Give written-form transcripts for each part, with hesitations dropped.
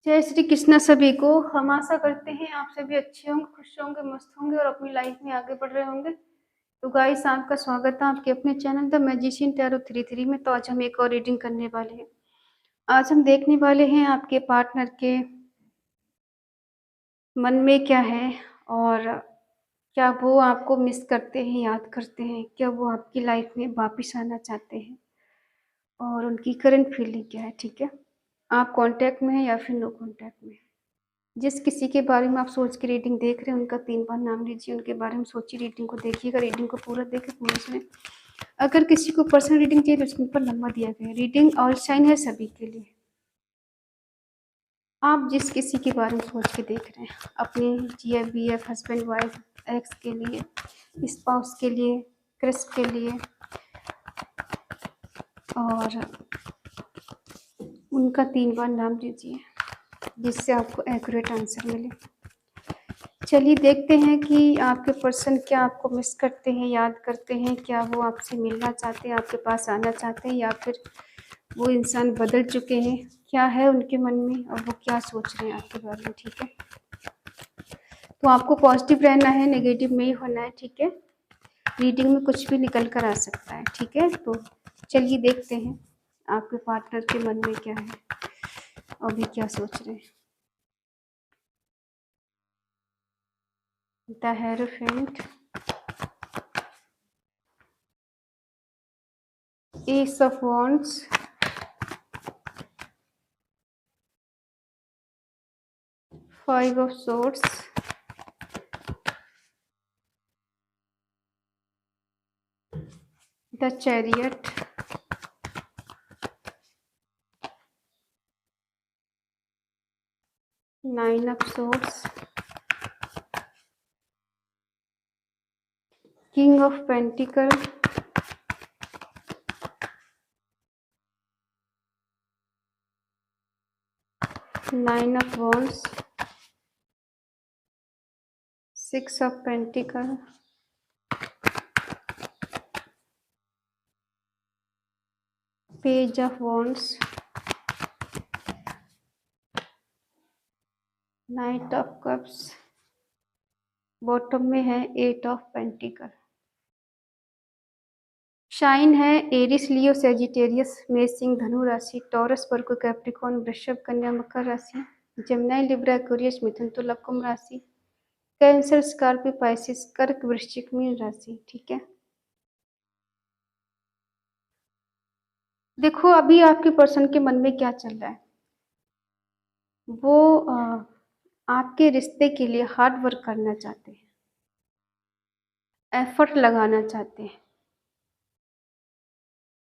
जय श्री कृष्णा सभी को। हम आशा करते हैं आप सभी अच्छे होंगे, खुश होंगे, मस्त होंगे और अपनी लाइफ में आगे बढ़ रहे होंगे। तो गाइस, आपका स्वागत है आपके अपने चैनल द मैजिशियन टैरो 33 में। तो आज हम एक और रीडिंग करने वाले हैं। आज हम देखने वाले हैं आपके पार्टनर के मन में क्या है, और क्या वो आपको मिस करते हैं, याद करते हैं, क्या वो आपकी लाइफ में वापस आना चाहते हैं, और उनकी करंट फीलिंग क्या है। ठीक है, आप कांटेक्ट में हैं या फिर नो कांटेक्ट में। जिस किसी के बारे में आप सोच के रीडिंग देख रहे हैं उनका 3 बार नाम लीजिए, उनके बारे में सोचिए, रीडिंग को देखिएगा, रीडिंग को पूरा देखें, पूरा सुने। अगर किसी को पर्सनल रीडिंग चाहिए तो उसके ऊपर नंबर दिया गया है। रीडिंग ऑल साइन है सभी के लिए। आप जिस किसी के बारे में सोच के देख रहे हैं, अपने GF BF, husband wife, x के लिए, स्पाउस के लिए, क्रश के लिए, और उनका 3 बार नाम लीजिए जिससे आपको एक्यूरेट आंसर मिले। चलिए देखते हैं कि आपके पर्सन क्या आपको मिस करते हैं, याद करते हैं, क्या वो आपसे मिलना चाहते हैं, आपके पास आना चाहते हैं, या फिर वो इंसान बदल चुके हैं। क्या है उनके मन में और वो क्या सोच रहे हैं आपके बारे में। ठीक है, तो आपको पॉजिटिव रहना है, नेगेटिव में ही होना है। ठीक है, रीडिंग में कुछ भी निकल कर आ सकता है। ठीक है, तो चलिए देखते हैं आपके पार्टनर के मन में क्या है और भी क्या सोच रहे हैं। The hierophant, S of wands, five of swords, the chariot, nine of swords, king of pentacle, nine of wands, six of pentacle, page of wands, night of cups, bottom में है एट ऑफ पेंटिकल। शाइन है Eris, लियो, Sagittarius, मेष, सिंह, धनु राशि, taurus, वर्गो, Capricorn, वृषभ, कन्या, मकर राशि, Gemini, Libra, Aquarius, मिथुन, तुला, कुंभ राशि, कैंसर, स्कॉर्पियो, पाइसिस, कर्क, वृश्चिक, मीन राशि। ठीक है, देखो अभी आपके पर्सन के मन में क्या चल रहा है। वो आपके रिश्ते के लिए हार्ड वर्क करना चाहते हैं, एफर्ट लगाना चाहते हैं।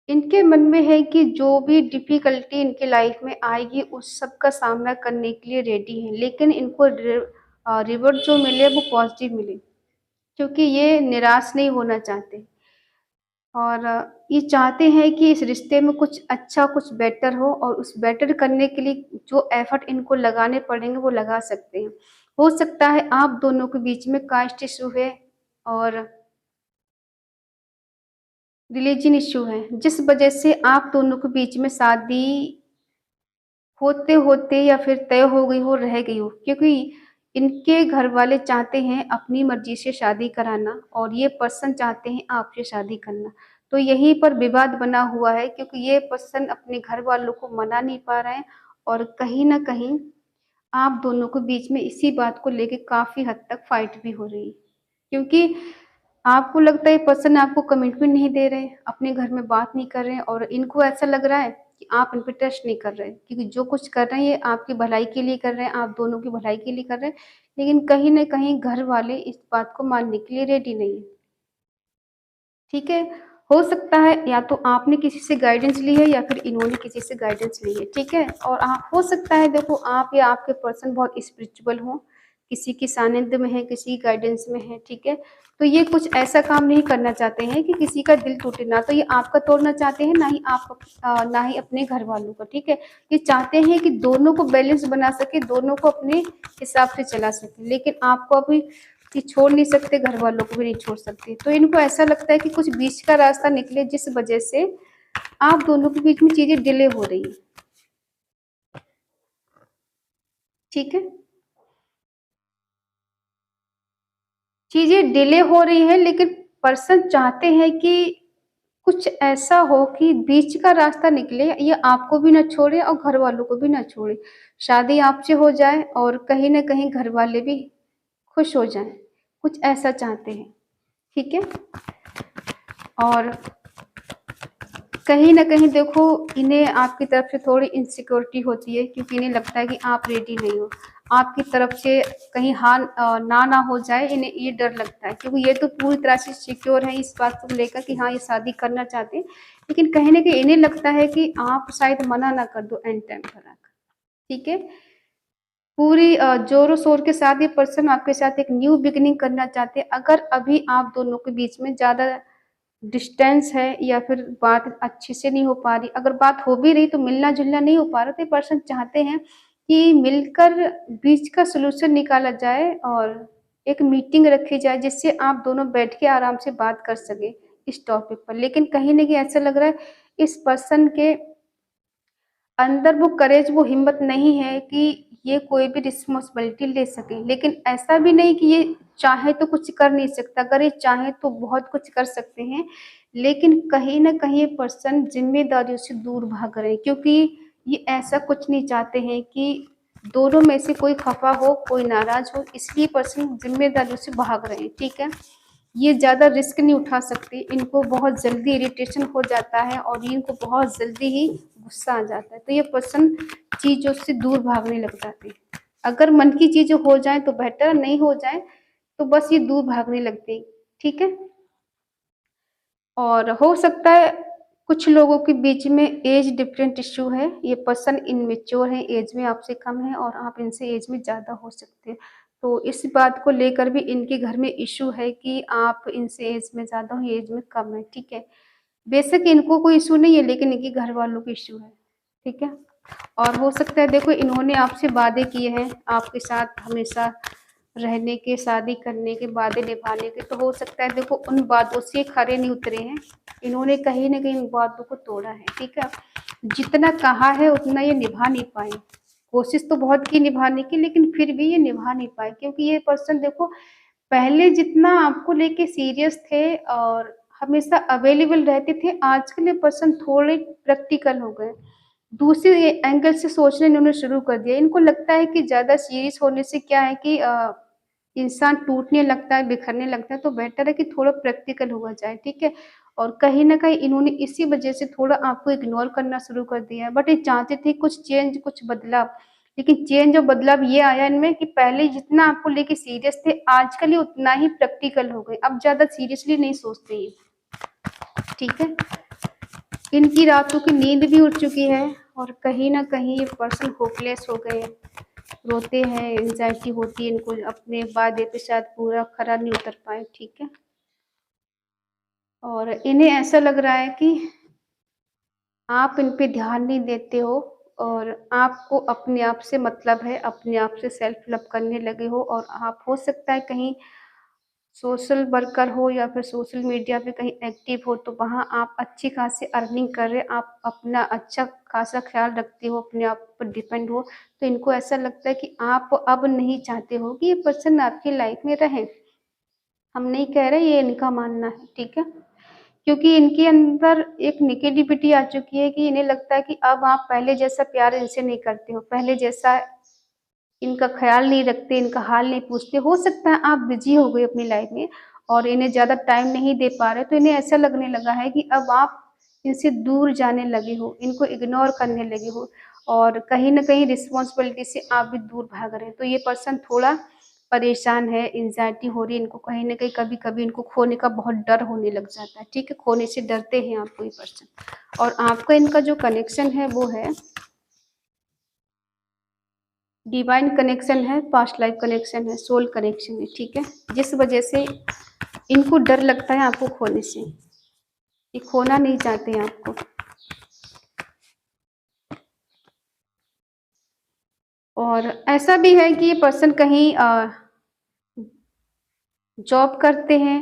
इनके मन में है कि जो भी डिफिकल्टी इनके लाइफ में आएगी उस सब का सामना करने के लिए रेडी है, लेकिन इनको रिवर्ट जो मिले वो पॉजिटिव मिले, क्योंकि ये निराश नहीं होना चाहते। और ये चाहते हैं कि इस रिश्ते में कुछ अच्छा, कुछ बेटर हो, और उस बेटर करने के लिए जो एफर्ट इनको लगाने पड़ेंगे वो लगा सकते हैं। हो सकता है आप दोनों के बीच में कास्ट इशू है और रिलीजन इशू है, जिस वजह से आप दोनों के बीच में शादी होते होते या फिर तय हो गई हो, रह गई हो, क्योंकि इनके घर वाले चाहते हैं अपनी मर्जी से शादी कराना और ये पर्सन चाहते हैं आपसे शादी करना। तो यहीं पर विवाद बना हुआ है, क्योंकि ये पर्सन अपने घर वालों को मना नहीं पा रहे हैं, और कहीं ना कहीं आप दोनों के बीच में इसी बात को लेके काफी हद तक फाइट भी हो रही है, क्योंकि आपको लगता है पर्सन आपको कमिटमेंट नहीं दे रहे, अपने घर में बात नहीं कर रहे हैं, और इनको ऐसा लग रहा है कि आप इन पे ट्रस्ट नहीं कर रहे, क्योंकि जो कुछ कर रहे हैं ये आपकी भलाई के लिए कर रहे हैं, आप दोनों की भलाई के लिए कर रहे हैं। लेकिन कहीं ना कहीं घर वाले इस बात को मानने के लिए रेडी नहीं है। ठीक है, हो सकता है या तो आपने किसी से गाइडेंस ली है या फिर इन्होंने किसी से गाइडेंस ली है। ठीक है, और आप हो सकता है, देखो आप या आपके पर्सन बहुत स्पिरिचुअल हो, किसी की सानिध्य में है, किसी की गाइडेंस में है। ठीक है, तो ये कुछ ऐसा काम नहीं करना चाहते हैं कि किसी का दिल टूटे, ना तो ये आपका तोड़ना चाहते हैं, ना ही आप ना ही अपने घर वालों का। ठीक है, ये चाहते हैं कि दोनों को बैलेंस बना सके, दोनों को अपने हिसाब से चला सके, लेकिन आपको अभी कि छोड़ नहीं सकते, घर वालों को भी नहीं छोड़ सकते। तो इनको ऐसा लगता है कि कुछ बीच का रास्ता निकले, जिस वजह से आप दोनों के बीच में चीजें डिले हो रही है। ठीक है? चीज़ें डिले हो रही हैं लेकिन पर्सन चाहते हैं कि कुछ ऐसा हो कि बीच का रास्ता निकले, ये आपको भी ना छोड़े और घरवालों को भी ना छोड़े। शादी आपसे हो जाए और कहीं न कहीं घरवाले भी खुश हो जाएँ, कुछ ऐसा चाहते हैं, ठीक है? और कहीं न कहीं देखो इन्हें आपकी तरफ से थोड़ी इनसिक्योरिटी होती है क्योंकि इन्हें लगता है कि आप रेडी नहीं हो। आपकी तरफ से कहीं ना हो जाए, इन्हें ये डर लगता है क्योंकि ये तो पूरी तरह से सिक्योर है इस बात को लेकर कि हाँ, ये शादी करना चाहते हैं। लेकिन कहीं न कहीं इन्हें लगता है कि आप शायद मना ना कर दो एंड टाइम पर आकर, ठीक है? पूरी ज़ोरों-शोर के साथ ये पर्सन आपके साथ एक न्यू बिगिनिंग करना चाहते हैं। अगर अभी आप दोनों के बीच में ज़्यादा डिस्टेंस है या फिर बात अच्छे से नहीं हो पा रही, अगर बात हो भी रही तो मिलना-जुलना नहीं हो पा रहा, तो ये पर्सन चाहते हैं कि मिलकर बीच का सॉल्यूशन निकाला जाए और एक मीटिंग रखी जाए जिससे आप दोनों बैठ के आराम से बात कर सकें इस टॉपिक पर। लेकिन कहीं न कहीं ऐसा लग रहा है इस पर्सन के अंदर वो करेज, वो हिम्मत नहीं है कि ये कोई भी रिस्पॉन्सिबिलिटी ले सके। लेकिन ऐसा भी नहीं कि ये चाहे तो कुछ कर नहीं सकता, अगर ये चाहे तो बहुत कुछ कर सकते हैं। लेकिन कहीं न कहीं ये पर्सन ज़िम्मेदारियों से दूर भाग रहे हैं क्योंकि ये ऐसा कुछ नहीं चाहते हैं कि दोनों में से कोई खफ़ा हो, कोई नाराज़ हो, इसलिए पर्सन ज़िम्मेदारियों से भाग रहे हैं, ठीक है? ये ज़्यादा रिस्क नहीं उठा सकते, इनको बहुत जल्दी इरिटेशन हो जाता है और इनको बहुत जल्दी ही गुस्सा आ जाता है, तो ये पर्सन चीज़ों से दूर भागने लग जाते हैं। अगर मन की चीज़ें हो जाएँ तो बेटर, नहीं हो जाएँ तो बस ये दूर भागने लगते हैं, ठीक है? और हो सकता है कुछ लोगों के बीच में एज डिफरेंट इश्यू है, ये पर्सन इमैच्योर है, एज में आपसे कम है और आप इनसे एज में ज़्यादा हो सकते हैं। तो इस बात को लेकर भी इनके घर में इश्यू है कि आप इनसे एज में ज़्यादा हो, ये एज में कम है, ठीक है? बेशक इनको कोई इश्यू नहीं है लेकिन इनके घर वालों को इश्यू है, ठीक है? और हो सकता है देखो इन्होंने आपसे वादे किए हैं, आपके साथ हमेशा रहने के, शादी करने के, वादे निभाने के, तो हो सकता है देखो उन वादों से खरे नहीं उतरे हैं। इन्होंने कहीं न कहीं उन वादों को तोड़ा है, ठीक है? जितना कहा है उतना ये निभा नहीं पाए। कोशिश तो बहुत की निभाने की लेकिन फिर भी ये निभा नहीं पाए क्योंकि ये पर्सन देखो पहले जितना आपको लेके सीरियस थे और हमेशा अवेलेबल रहते थे, आजकल ये पर्सन थोड़े प्रैक्टिकल हो गए। दूसरे एंगल से सोचना इन्होंने शुरू कर दिया। इनको लगता है कि ज़्यादा सीरियस होने से क्या है कि इंसान टूटने लगता है, बिखरने लगता है, तो बेटर है कि थोड़ा प्रैक्टिकल हुआ जाए, ठीक है? और कहीं न कहीं इन्होंने इसी वजह से थोड़ा आपको इग्नोर करना शुरू कर दिया है। बट ये चाहते थे कुछ चेंज, कुछ बदलाव, लेकिन चेंज और बदलाव ये आया इनमें कि पहले जितना आपको लेके सीरियस थे, आजकल ये उतना ही प्रैक्टिकल हो गए। अब ज़्यादा सीरियसली नहीं सोचते ये, ठीक है? इनकी रातों की नींद भी उड़ चुकी है और कहीं न कहीं ये पर्सन होपलेस हो गए हैं। रोते हैं, एंग्ज़ायटी होती है इनको, अपने वादे पे शायद पूरा खरा नहीं उतर पाए, ठीक है? और इन्हें ऐसा लग रहा है कि आप इन पे ध्यान नहीं देते हो और आपको अपने आप से मतलब है, अपने आप से सेल्फ लव करने लगे हो और आप हो सकता है कहीं सोशल वर्कर हो या फिर सोशल मीडिया पे कहीं एक्टिव हो तो वहाँ आप अच्छी खासी अर्निंग कर रहे, आप अपना अच्छा खासा ख़्याल रखते हो, अपने आप पर डिपेंड हो, तो इनको ऐसा लगता है कि आप अब नहीं चाहते हो कि ये पर्सन आपकी लाइफ़ में रहे। हम नहीं कह रहे, ये इनका मानना है, ठीक है? क्योंकि इनके अंदर एक नेगेटिविटी आ चुकी है कि इन्हें लगता है कि अब आप पहले जैसा प्यार इनसे नहीं करते हो, पहले जैसा इनका ख़्याल नहीं रखते, इनका हाल नहीं पूछते। हो सकता है आप बिज़ी हो गए अपनी लाइफ़ में और इन्हें ज़्यादा टाइम नहीं दे पा रहे, तो इन्हें ऐसा लगने लगा है कि अब आप इनसे दूर जाने लगे हो, इनको इग्नोर करने लगे हो और कहीं न कहीं रिस्पॉन्सिबिलिटी से आप भी दूर भाग रहे हैं। तो ये पर्सन थोड़ा परेशान है, एंग्ज़ायटी हो रही है इनको, कहीं न कहीं कभी-कभी इनको खोने का बहुत डर होने लग जाता है, ठीक है? खोने से डरते हैं आपको ये पर्सन और आपका इनका जो कनेक्शन है वो है डिवाइन कनेक्शन है, पास्ट लाइफ कनेक्शन है, सोल कनेक्शन है, ठीक है? जिस वजह से इनको डर लगता है आपको खोने से, ये खोना नहीं चाहते हैं आपको। और ऐसा भी है कि ये पर्सन कहीं जॉब करते हैं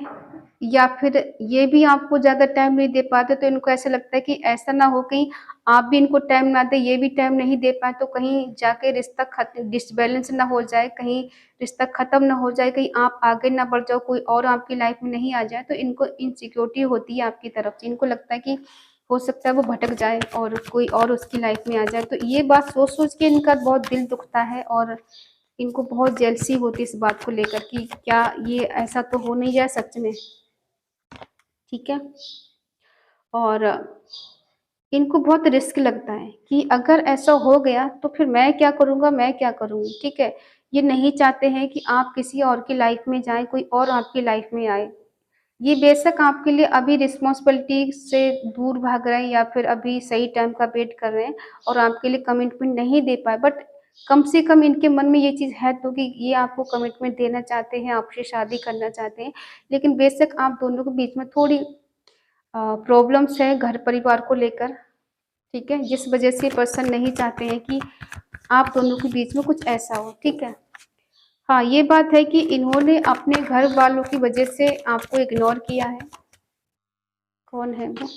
या फिर ये भी आपको ज़्यादा टाइम नहीं दे पाते, तो इनको ऐसा लगता है कि ऐसा ना हो कहीं आप भी इनको टाइम ना दें, ये भी टाइम नहीं दे पाएँ, तो कहीं जाके रिश्ता डिसबैलेंस ना हो जाए, कहीं रिश्ता ख़त्म ना हो जाए, कहीं आप आगे ना बढ़ जाओ, कोई और आपकी लाइफ़ में नहीं आ जाए, तो इनको इनसिक्योरिटी होती है आपकी तरफ से। इनको लगता है कि हो सकता है वो भटक जाए और कोई और उसकी लाइफ़ में आ जाए। तो ये बात सोच-सोच के इनका बहुत दिल दुखता है और इनको बहुत जेलसी होती है इस बात को लेकर कि क्या ये ऐसा तो हो नहीं जाए सच में, ठीक है? और इनको बहुत रिस्क लगता है कि अगर ऐसा हो गया तो फिर मैं क्या करूँगा, मैं क्या करूँगी, ठीक है? ये नहीं चाहते हैं कि आप किसी और की लाइफ़ में जाएँ, कोई और आपकी लाइफ़ में आए। ये बेशक आपके लिए अभी रिस्पॉन्सिबिलिटी से दूर भाग रहे हैं या फिर अभी सही टाइम का वेट कर रहे हैं और आपके लिए कमिटमेंट नहीं दे पाए, बट कम से कम इनके मन में ये चीज़ है तो कि ये आपको कमिटमेंट देना चाहते हैं, आपसे शादी करना चाहते हैं। लेकिन बेशक आप दोनों के बीच में थोड़ी प्रॉब्लम्स है घर परिवार को लेकर, ठीक है? जिस वजह से पर्सन नहीं चाहते हैं कि आप दोनों के बीच में कुछ ऐसा हो, ठीक है? हाँ, ये बात है कि इन्होंने अपने घर वालों की वजह से आपको इग्नोर किया है। कौन है वो?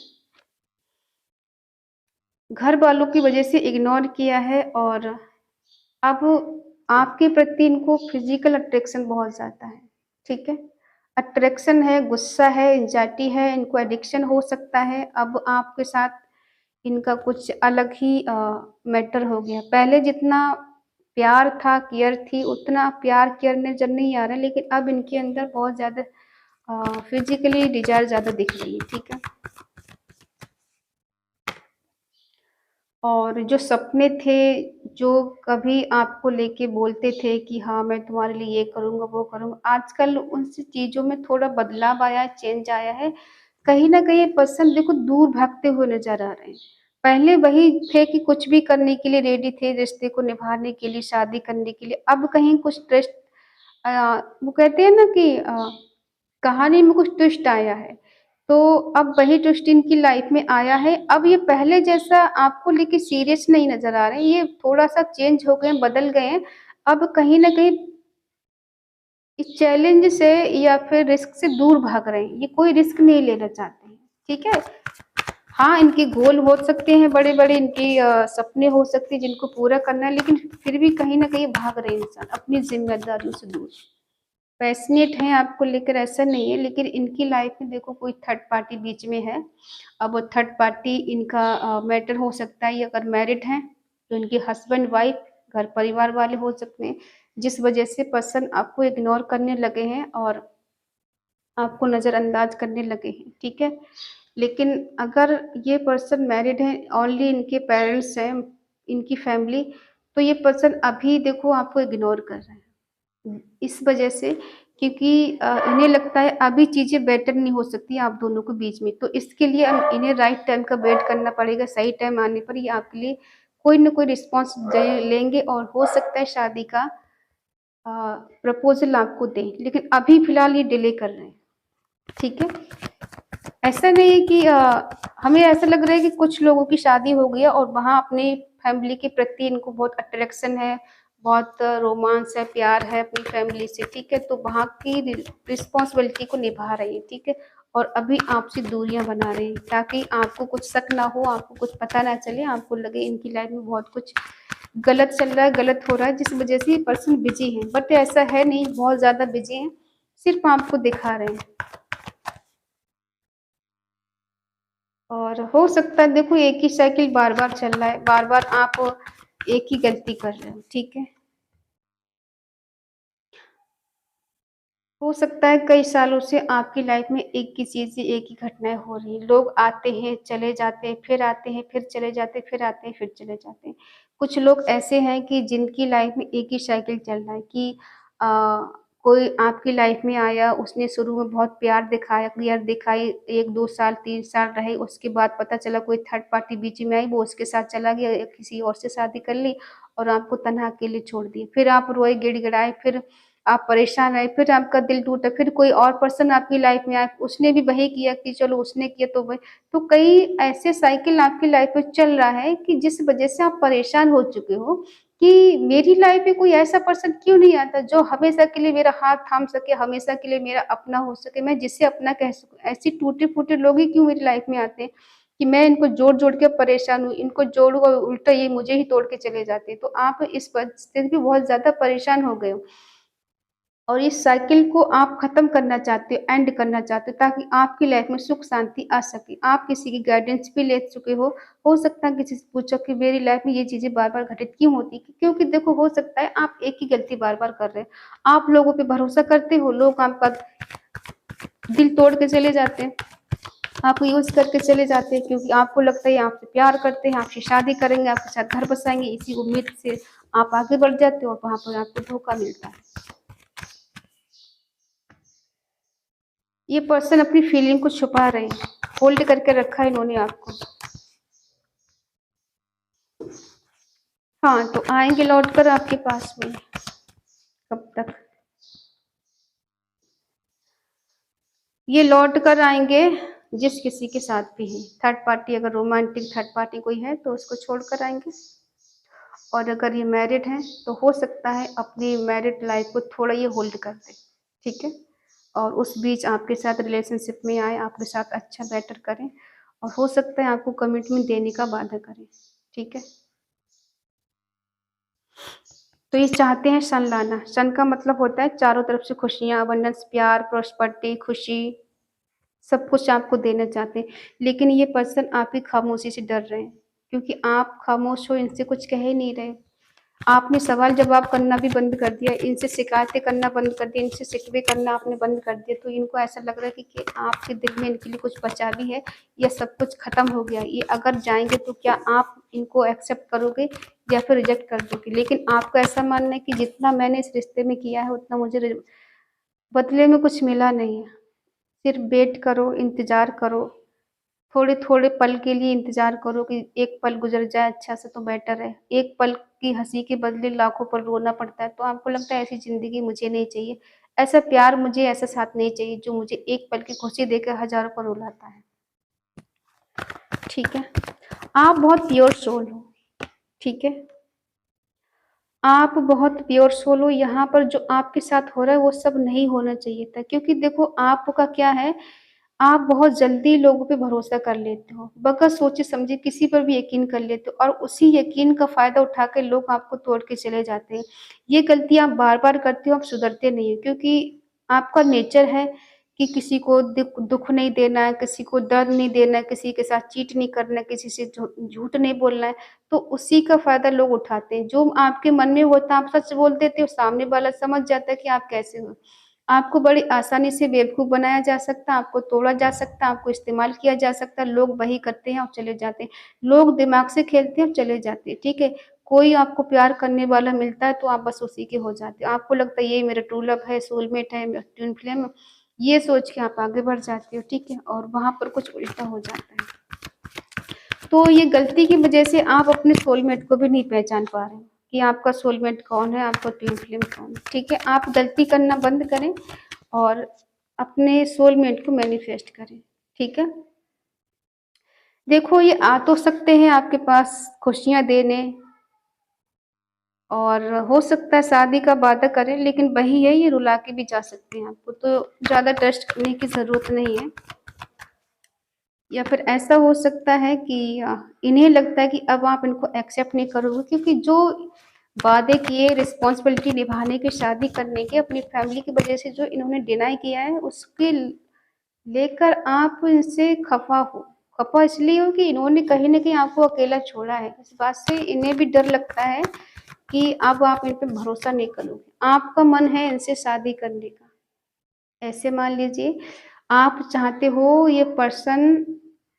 घर वालों की वजह से इग्नोर किया है और अब आपके प्रति इनको फिज़िकल अट्रैक्शन बहुत ज़्यादा है, ठीक है? अट्रैक्शन है, गुस्सा है, एंग्ज़ायटी है, इनको एडिक्शन हो सकता है। अब आपके साथ इनका कुछ अलग ही मैटर हो गया। पहले जितना प्यार था, केयर थी, उतना प्यार केयर नज़र नहीं आ रहा है, लेकिन अब इनके अंदर बहुत ज़्यादा फिज़िकली डिज़ायर ज़्यादा दिख रही है, ठीक है? और जो सपने थे, जो कभी आपको लेके बोलते थे कि हाँ, मैं तुम्हारे लिए ये करूँगा, वो करूँगा, आजकल उन स चीज़ों में थोड़ा बदलाव आया है, चेंज आया है। कहीं न कहीं ये पर्सन देखो दूर भागते हुए नज़र आ रहे हैं। पहले वही थे कि कुछ भी करने के लिए रेडी थे, रिश्ते को निभाने के लिए, शादी करने के लिए। अब कहीं कुछ ट्रस्ट वो कहते हैं ना कि कहानी में कुछ ट्विस्ट आया है। तो अब वही ट्विस्ट इनकी लाइफ में आया है। अब ये पहले जैसा आपको लेके सीरियस नहीं नज़र आ रहे हैं, ये थोड़ा-सा चेंज हो गए हैं, बदल गए हैं। अब कहीं न कहीं इस चैलेंज से या फिर रिस्क से दूर भाग रहे हैं। ये कोई रिस्क नहीं लेना चाहते हैं, ठीक है? हाँ, इनके गोल हो सकते हैं बड़े-बड़े, इनकी सपने हो सकते हैं जिनको पूरा करना है, लेकिन फिर भी कहीं न कहीं भाग रहे हैं इंसान अपनी ज़िम्मेदारियों से दूर। पैशनेट हैं आपको लेकर ऐसा नहीं है, लेकिन इनकी लाइफ में देखो कोई थर्ड पार्टी बीच में है। अब वो थर्ड पार्टी इनका मैटर हो सकता है, ये अगर मैरिड हैं, तो इनके हस्बैंड वाइफ, घर परिवार वाले हो सकते हैं, जिस वजह से पर्सन आपको इग्नोर करने लगे हैं और आपको नज़रअंदाज करने लगे हैं, ठीक है? लेकिन अगर ये पर्सन मैरिड है, ओनली इनके पेरेंट्स हैं, इनकी फैमिली, तो ये पर्सन अभी देखो आपको इग्नोर कर रहे हैं। इस वजह से क्योंकि इन्हें लगता है अभी चीज़ें बेटर नहीं हो सकती आप दोनों के बीच में, तो इसके लिए इन्हें राइट टाइम का वेट करना पड़ेगा, सही टाइम आने पर ये आपके लिए कोई न कोई रिस्पॉन्स दे लेंगे और हो सकता है शादी का अ, प्रपोज़ल आपको दें, लेकिन अभी फ़िलहाल ये डिले कर रहे हैं, ठीक है? ऐसा नहीं है कि हमें ऐसा लग रहा है कि कुछ लोगों की शादी हो गई है और वहाँ अपनी फैमिली के प्रति इनको बहुत अट्रैक्शन है, बहुत रोमांस है, प्यार है अपनी फैमिली से, ठीक है? तो वहाँ की रिस्पॉन्सिबिलिटी को निभा रही है, ठीक है? और अभी आपसे दूरियाँ बना रहे हैं ताकि आपको कुछ शक ना हो, आपको कुछ पता ना चले, आपको लगे इनकी लाइफ में बहुत कुछ गलत चल रहा है, गलत हो रहा है, जिस वजह से ये पर्सन बिज़ी हैं। बट ऐसा है नहीं, बहुत ज़्यादा बिज़ी हैं, सिर्फ़ आपको दिखा रहे हैं। और हो सकता है देखो एक ही साइकिल बार-बार चल रहा है, बार-बार आप एक ही गलती कर रहे हो, ठीक है? हो सकता है कई सालों से आपकी लाइफ में एक ही चीज़ से एक ही घटनाएँ हो रही हैं। लोग आते हैं, चले जाते हैं, फिर आते हैं, फिर चले जाते हैं, फिर आते हैं, फिर चले जाते हैं। कुछ लोग ऐसे हैं कि जिनकी लाइफ में एक ही साइकिल चल रहा है कि अ, कोई आपकी लाइफ में आया, उसने शुरू में बहुत प्यार दिखाया, केयर दिखाई, 1, 2 साल, 3 साल रहे, उसके बाद पता चला कोई थर्ड पार्टी बीच में आई, वो उसके साथ चला गया या किसी और से शादी कर ली और आपको तन्हा अकेले छोड़ दिए। फिर आप रोए, गिड़गिड़ाए, फिर आप परेशान रहे, फिर आपका दिल टूटा, फिर कोई और पर्सन आपकी लाइफ में आया, उसने भी वही किया कि चलो उसने किया तो वही तो कई ऐसे साइकिल आपकी लाइफ में चल रहा है कि जिस वजह से आप परेशान हो चुके हो कि मेरी लाइफ में कोई ऐसा पर्सन क्यों नहीं आता जो हमेशा के लिए मेरा हाथ थाम सके, हमेशा के लिए मेरा अपना हो सके, मैं जिसे अपना कह सकूँ। ऐसे टूटे-फूटे लोग ही क्यों मेरी लाइफ में आते हैं कि मैं इनको जोड़-जोड़ के परेशान हूँ, इनको जोड़ूँ और उल्टा ये मुझे ही तोड़ के चले जाते हैं। तो आप इस परिस्थिति में बहुत ज़्यादा परेशान हो गए हो। और इस साइकिल को आप ख़त्म करना चाहते हो, एंड करना चाहते हो ताकि आपकी लाइफ में सुख शांति आ सके। आप किसी की गाइडेंस भी ले चुके हो सकता है किसी से पूछो कि मेरी लाइफ में ये चीज़ें बार-बार घटित क्यों होती हैं? क्योंकि देखो हो सकता है आप एक ही गलती बार-बार कर रहे हो। आप लोगों पे भरोसा करते हो, लोग आपका दिल तोड़ के चले जाते हैं। आपको यूज़ करके चले जाते हैं क्योंकि आपको लगता है ये आपसे प्यार करते हैं, आपसे शादी करेंगे, आपके साथ घर बसाएँगे, इसी उम्मीद से आप आगे बढ़ जाते हो और वहाँ पर आपको धोखा मिलता है। ये पर्सन अपनी फीलिंग को छुपा रहे हैं, होल्ड करके रखा है इन्होंने आपको। हाँ, तो आएँगे लौट कर आपके पास में, कब तक? ये लौट कर आएँगे जिस किसी के साथ भी हैं, थर्ड पार्टी अगर रोमांटिक थर्ड पार्टी कोई है तो उसको छोड़ कर आएँगे और अगर ये मैरिड हैं तो हो सकता है अपनी मैरिड लाइफ़ को थोड़ा ये होल्ड कर दें, ठीक है? और उस बीच आपके साथ रिलेशनशिप में आएँ, आपके साथ अच्छा बेटर करें और हो सकता है आपको कमिटमेंट देने का वादा करें, ठीक है? तो ये चाहते हैं सन लाना। सन का मतलब होता है चारों तरफ से खुशियाँ, अबंडेंस, प्यार, प्रॉस्पेरिटी, खुशी, सब कुछ आपको देना चाहते हैं। लेकिन ये पर्सन आपकी खामोशी से डर रहे हैं, क्योंकि आप खामोश हो, इनसे कुछ कह ही नहीं रहे। आपने सवाल-जवाब करना भी बंद कर दिया, इनसे शिकायतें करना बंद कर दिया, इनसे शिकवे करना आपने बंद कर दिया, तो इनको ऐसा लग रहा है कि आपके दिल में इनके लिए कुछ बचा भी है या सब कुछ खत्म हो गया। ये अगर जाएँगे तो क्या आप इनको एक्सेप्ट करोगे या फिर रिजेक्ट कर दोगे? लेकिन आपका ऐसा मानना है कि जितना मैंने इस रिश्ते में किया है उतना मुझे बदले में कुछ मिला नहीं है। सिर्फ़ वेट करो, इंतज़ार करो, थोड़े-थोड़े पल के लिए इंतज़ार करो कि एक पल गुज़र जाए अच्छा से तो बेटर है। एक पल की हँसी के बदले लाखों पल रोना पड़ता है, तो आपको लगता है ऐसी ज़िंदगी मुझे नहीं चाहिए, ऐसा प्यार मुझे ऐसा साथ नहीं चाहिए जो मुझे एक पल की खुशी देकर हज़ारों पल रुलाता है। ठीक है? आप बहुत प्योर सोल हो, ठीक है? आप बहुत प्योर सोल हो, यहाँ पर जो आपके साथ हो रहा है वो सब नहीं होना चाहिए था क्योंकि देखो आपका क्या है, आप बहुत जल्दी लोगों पे भरोसा कर लेते हो, बगैर सोचे-समझे किसी पर भी यकीन कर लेते हो और उसी यकीन का फ़ायदा उठा के लोग आपको तोड़ के चले जाते हैं। ये गलती आप बार-बार करते हो, आप सुधरते नहीं हो क्योंकि आपका नेचर है कि किसी को दुःख नहीं देना है, किसी को दर्द नहीं देना है, किसी के साथ चीट नहीं करना है, किसी से झूठ नहीं बोलना है, तो उसी का फ़ायदा लोग उठाते हैं। जो आपके मन में होता है आप सच बोल देते हो, सामने वाला समझ जाता है कि आप कैसे हो। आपको बड़ी आसानी से बेवकूफ़ बनाया जा सकता है, आपको तोड़ा जा सकता है, आपको इस्तेमाल किया जा सकता है, लोग वही करते हैं और चले जाते हैं। लोग दिमाग से खेलते हैं और चले जाते हैं, ठीक है? कोई आपको प्यार करने वाला मिलता है तो आप बस उसी के हो जाते हो। आपको लगता है ये मेरा ट्रू लव है, सोलमेट है, ट्विन फ्लेम, ये सोच के आप आगे बढ़ जाते हो, ठीक है? और वहाँ पर कुछ उल्टा हो जाता है। तो ये गलती की वजह से आप अपने सोलमेट को भी नहीं पहचान पा रहे हो कि आपका सोलमेट कौन है, आपका ट्विन फ्लेम कौन है, ठीक है? आप गलती करना बंद करें और अपने सोलमेट को मैनिफेस्ट करें, ठीक है? देखो ये आ तो सकते हैं आपके पास खुशियाँ देने और हो सकता है शादी का वादा करें, लेकिन वही है ये रुला के भी जा सकते हैं आपको, तो ज़्यादा ट्रस्ट करने की ज़रूरत नहीं है। या फिर ऐसा हो सकता है कि इन्हें लगता है कि अब आप इनको एक्सेप्ट नहीं करोगे क्योंकि जो वादे किए रिस्पॉन्सिबिलिटी निभाने के, शादी करने के, अपनी फैमिली की वजह से जो इन्होंने डिनाई किया है उसके लेकर आप इनसे खफ़ा हो। खफ़ा इसलिए हो कि इन्होंने कहीं न कहीं आपको अकेला छोड़ा है। इस बात से इन्हें भी डर लगता है कि अब आप इन पे भरोसा नहीं करोगे। आपका मन है इनसे शादी करने का। ऐसे मान लीजिए आप चाहते हो ये पर्सन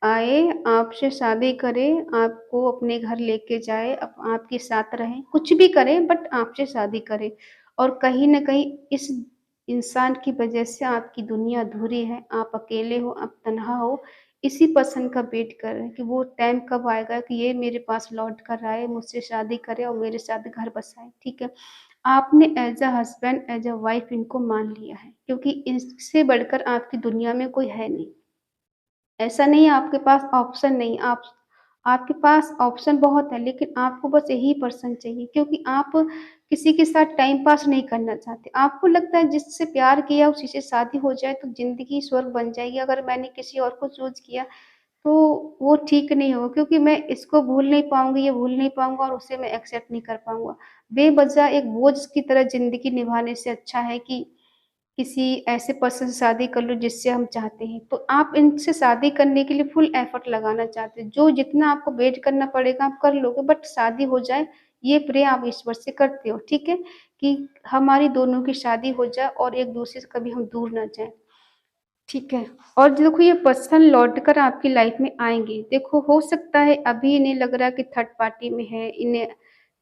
आए, आपसे शादी करे, आपको अपने घर लेके जाए, आपके साथ रहे, कुछ भी करे बट आपसे शादी करे और कहीं न कहीं इस इंसान की वजह से आपकी दुनिया अधूरी है, आप अकेले हो, आप तन्हा हो, इसी पर्सन का वेट कर रहे हैं कि वो टाइम कब आएगा कि ये मेरे पास लौट कर आए, मुझसे शादी करे और मेरे साथ घर बसाए, ठीक है? आपने as a husband, as a wife इनको मान लिया है क्योंकि इससे बढ़कर आपकी दुनिया में कोई है नहीं। ऐसा नहीं है आपके पास ऑप्शन नहीं, आपके पास ऑप्शन बहुत है, लेकिन आपको बस यही पर्सन चाहिए क्योंकि आप किसी के साथ टाइम पास नहीं करना चाहते। आपको लगता है जिससे प्यार किया उसी से शादी हो जाए तो ज़िंदगी स्वर्ग बन जाएगी। अगर मैंने किसी और को चूज़ किया तो वो ठीक नहीं होगा क्योंकि मैं इसको भूल नहीं पाऊँगी, ये भूल नहीं पाऊँगा और उसे मैं एक्सेप्ट नहीं कर पाऊँगा। बेवज़ह एक बोझ की तरह ज़िंदगी निभाने से अच्छा है कि किसी ऐसे पर्सन से शादी कर लो जिससे हम चाहते हैं। तो आप इनसे शादी करने के लिए फुल एफर्ट लगाना चाहते हैं। जो जितना आपको वेट करना पड़ेगा आप कर लोगे बट शादी हो जाए, ये प्रे आप ईश्वर से करते हो, ठीक है? कि हमारी दोनों की शादी हो जाए और एक-दूसरे से कभी हम दूर ना जाएँ। ठीक है। और देखो ये पर्सन लौटकर आपकी लाइफ में आएँगे। देखो हो सकता है अभी इन्हें लग रहा है कि थर्ड पार्टी में है, इन्हें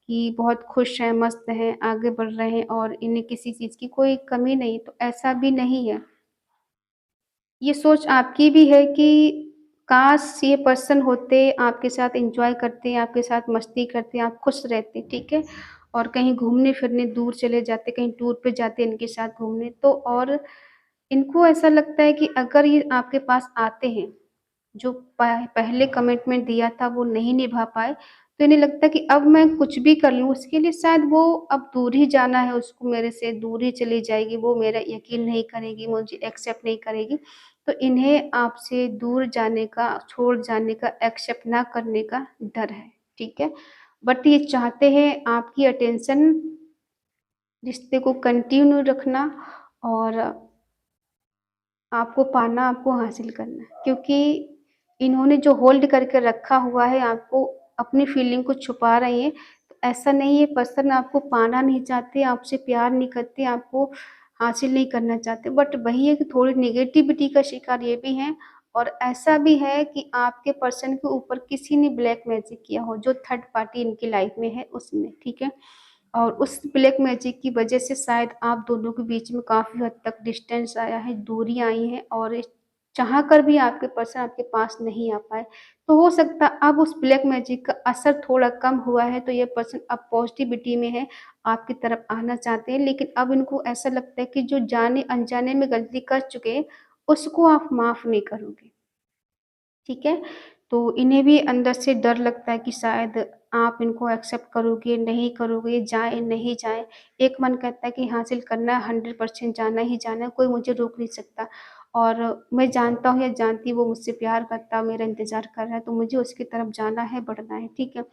कि बहुत खुश हैं, मस्त हैं, आगे बढ़ रहे हैं और इन्हें किसी चीज़ की कोई कमी नहीं, तो ऐसा भी नहीं है। ये सोच आपकी भी है कि काश ये पर्सन होते, आपके साथ एन्जॉय करते, आपके साथ मस्ती करते, आप खुश रहते, ठीक है? और कहीं घूमने-फिरने दूर चले जाते, कहीं टूर पे जाते इनके साथ घूमने तो और इनको ऐसा लगता है कि अगर ये आपके पास आते हैं, जो पहले कमिटमेंट दिया था वो नहीं निभा पाए, तो इन्हें लगता है कि अब मैं कुछ भी कर लूँ उसके लिए शायद वो अब दूर ही जाना है उसको मेरे से, दूर ही चली जाएगी, वो मेरा यकीन नहीं करेगी, मुझे एक्सेप्ट नहीं करेगी। तो इन्हें आपसे दूर जाने का, छोड़ जाने का, एक्सेप्ट ना करने का डर है, ठीक है? बट ये चाहते हैं आपकी अटेंशन, रिश्ते को कंटिन्यू रखना और आपको पाना, आपको हासिल करना है क्योंकि इन्होंने जो होल्ड करके रखा हुआ है आपको अपनी फीलिंग को छुपा रही हैं। तो ऐसा नहीं है पर्सन आपको पाना नहीं चाहते, आपसे प्यार नहीं करते, आपको हासिल नहीं करना चाहते। बट वही है कि थोड़ी नेगेटिविटी का शिकार ये भी हैं और ऐसा भी है कि आपके पर्सन के ऊपर किसी ने ब्लैक मैजिक किया हो, जो थर्ड पार्टी इनकी लाइफ में है उसने, ठीक है? और उस ब्लैक मैजिक की वजह से शायद आप दोनों के बीच में काफ़ी हद तक डिस्टेंस आया है, दूरी आई है और चाह कर भी आपके पर्सन आपके पास नहीं आ पाए। तो हो सकता है अब उस ब्लैक मैजिक का असर थोड़ा कम हुआ है, तो ये पर्सन अब पॉज़िटिविटी में है, आपकी तरफ आना चाहते हैं। लेकिन अब इनको ऐसा लगता है कि जो जाने-अनजाने में गलती कर चुके हैं, उसको आप माफ़ नहीं करोगे। ठीक है? तो इन्हें भी अंदर से डर लगता है कि शायद आप इनको एक्सेप्ट करोगे, नहीं करोगे, जाएँ, नहीं जाएँ। एक मन कहता है कि हासिल करना है 100% जाना ही जाना है, कोई मुझे रोक नहीं सकता। और मैं जानता हूँ या जानती हूँ वो मुझसे प्यार करता है, मेरा इंतज़ार कर रहा है, तो मुझे उसकी तरफ जाना है, बढ़ना है, ठीक है?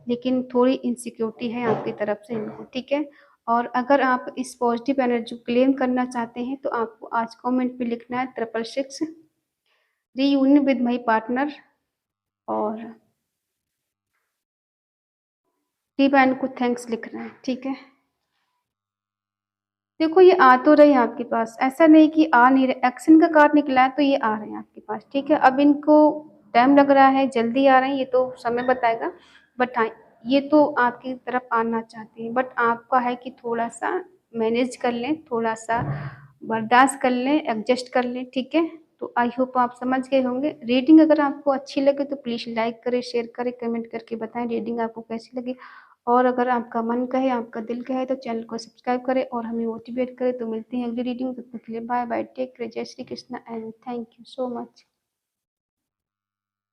लेकिन थोड़ी इनसिक्योरिटी है आपकी तरफ से इनको, ठीक है? और अगर आप इस पॉज़िटिव एनर्जी को क्लेम करना चाहते हैं, तो आपको आज कमेंट पे लिखना है 666 रीयूनियन विद माय पार्टनर और डिवाइन को थैंक्स लिखना है, ठीक है? देखो ये आ तो रहे हैं आपके पास, ऐसा नहीं कि आ नहीं रहे, एक्शन का कार्ड निकला है तो ये आ रहे हैं आपके पास, ठीक है? अब इनको टाइम लग रहा है, जल्दी आ रहे हैं ये तो समय बताएगा, बट हाँ, ये तो आपकी तरफ आना चाहते हैं, बट आपका है कि थोड़ा-सा मैनेज कर लें, थोड़ा-सा बर्दाश्त कर लें, एडजस्ट कर लें, ठीक है? तो आई होप आप समझ गए होंगे। रीडिंग अगर आपको अच्छी लगे तो प्लीज़ लाइक करें, शेयर करें, कमेंट करके बताएँ रीडिंग आपको कैसी लगी। और अगर आपका मन कहे, आपका दिल कहे तो चैनल को सब्सक्राइब करें और हमें मोटिवेट करें। तो मिलते हैं अगली रीडिंग में, तब तक के लिए बाय बाय, टेक केयर, जय Shri Krishna and thank you so much.